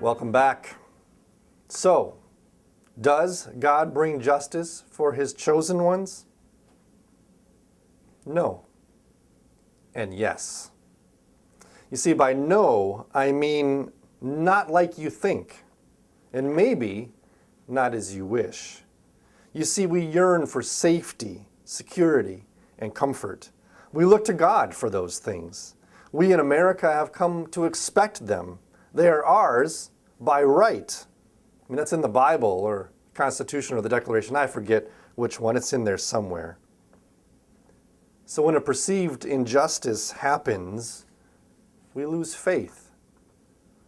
Welcome back. So, does God bring justice for his chosen ones? No. And yes. You see, by no, I mean not like you think, and maybe not as you wish. You see, we yearn for safety, security, and comfort. We look to God for those things. We in America have come to expect them. They are ours by right. I mean, that's in the Bible or Constitution or the Declaration. I forget which one. It's in there somewhere. So when a perceived injustice happens, we lose faith.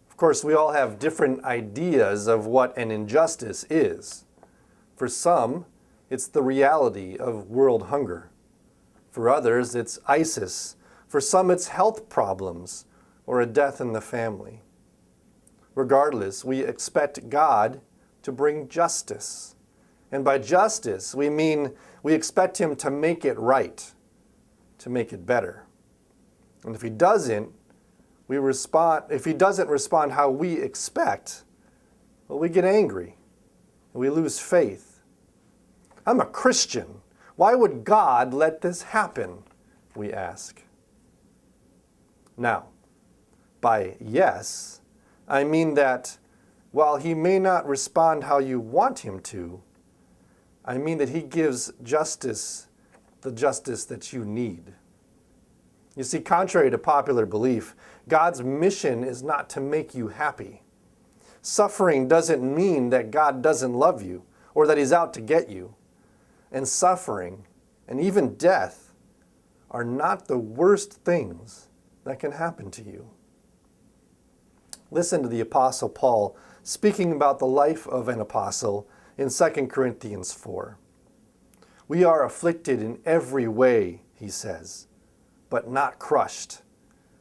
Of course, we all have different ideas of what an injustice is. For some, it's the reality of world hunger. For others, it's ISIS. For some, it's health problems or a death in the family. Regardless, we expect God to bring justice. And by justice, we mean we expect him to make it right, to make it better. And if he doesn't respond how we expect, well, we get angry and we lose faith. I'm a Christian. Why would God let this happen? We ask. Now, by yes, I mean that while he may not respond how you want him to, I mean that he gives justice, the justice that you need. You see, contrary to popular belief, God's mission is not to make you happy. Suffering doesn't mean that God doesn't love you or that he's out to get you. And suffering and even death are not the worst things that can happen to you. Listen to the Apostle Paul speaking about the life of an apostle in 2 Corinthians 4. We are afflicted in every way, he says, but not crushed,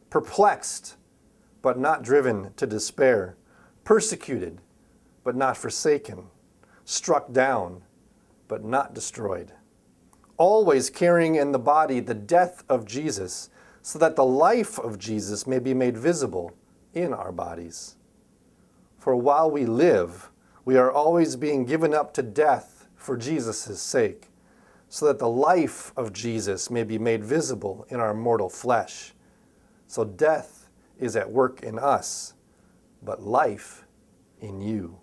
perplexed, but not driven to despair, persecuted, but not forsaken, struck down, but not destroyed, always carrying in the body the death of Jesus, so that the life of Jesus may be made visible in our bodies. For while we live, we are always being given up to death for Jesus' sake, so that the life of Jesus may be made visible in our mortal flesh. So death is at work in us, but life in you.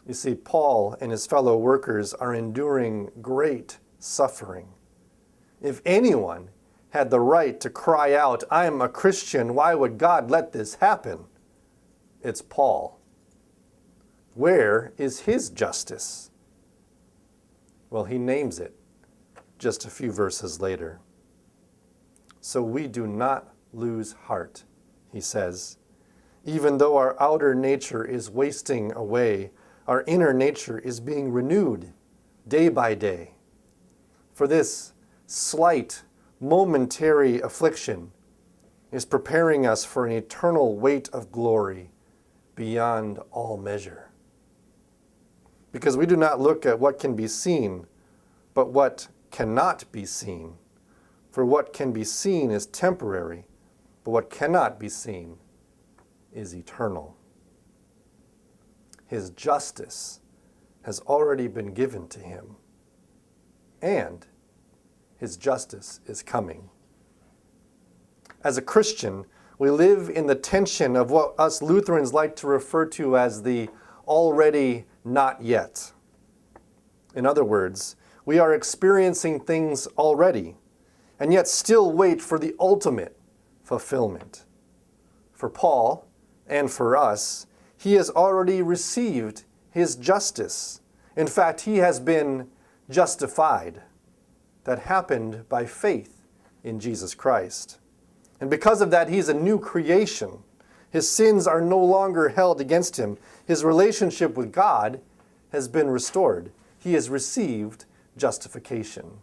You see, Paul and his fellow workers are enduring great suffering. If anyone had the right to cry out, "I am a Christian, why would God let this happen?" It's Paul. Where is his justice? Well, he names it just a few verses later. So we do not lose heart, he says. Even though our outer nature is wasting away, our inner nature is being renewed day by day. For this slight, momentary affliction is preparing us for an eternal weight of glory beyond all measure. Because we do not look at what can be seen, but what cannot be seen. For what can be seen is temporary, but what cannot be seen is eternal. His justice has already been given to him, and his justice is coming. As a Christian, we live in the tension of what us Lutherans like to refer to as the already not yet. In other words, we are experiencing things already, and yet still wait for the ultimate fulfillment. For Paul, and for us, he has already received his justice. In fact, he has been justified. That happened by faith in Jesus Christ. And because of that, he's a new creation. His sins are no longer held against him. His relationship with God has been restored. He has received justification.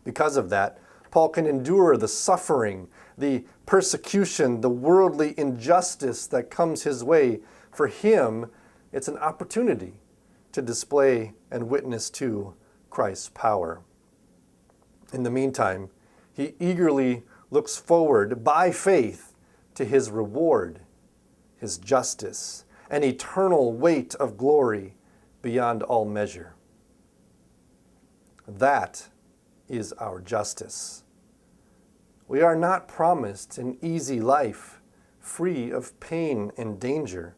Because of that, Paul can endure the suffering, the persecution, the worldly injustice that comes his way. For him, it's an opportunity to display and witness to Christ's power. In the meantime, he eagerly looks forward by faith to his reward, his justice, an eternal weight of glory beyond all measure. That is our justice. We are not promised an easy life, free of pain and danger.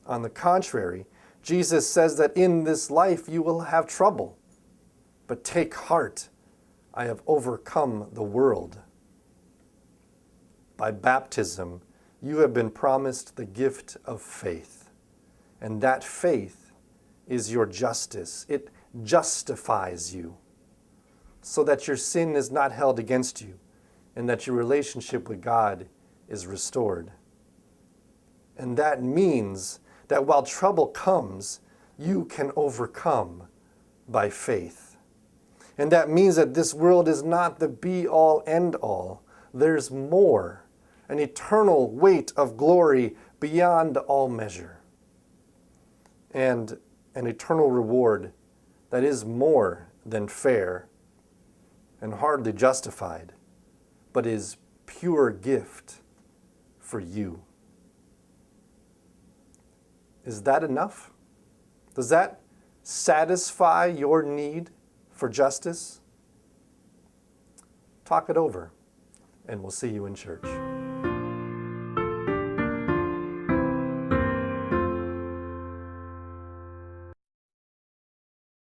On the contrary, Jesus says that in this life you will have trouble. But take heart, I have overcome the world. By baptism, you have been promised the gift of faith. And that faith is your justice. It justifies you so that your sin is not held against you and that your relationship with God is restored. And that means that while trouble comes, you can overcome by faith. And that means that this world is not the be-all, end-all. There's more, an eternal weight of glory beyond all measure, and an eternal reward that is more than fair and hardly justified, but is pure gift for you. Is that enough? Does that satisfy your need for justice? Talk it over, and we'll see you in church.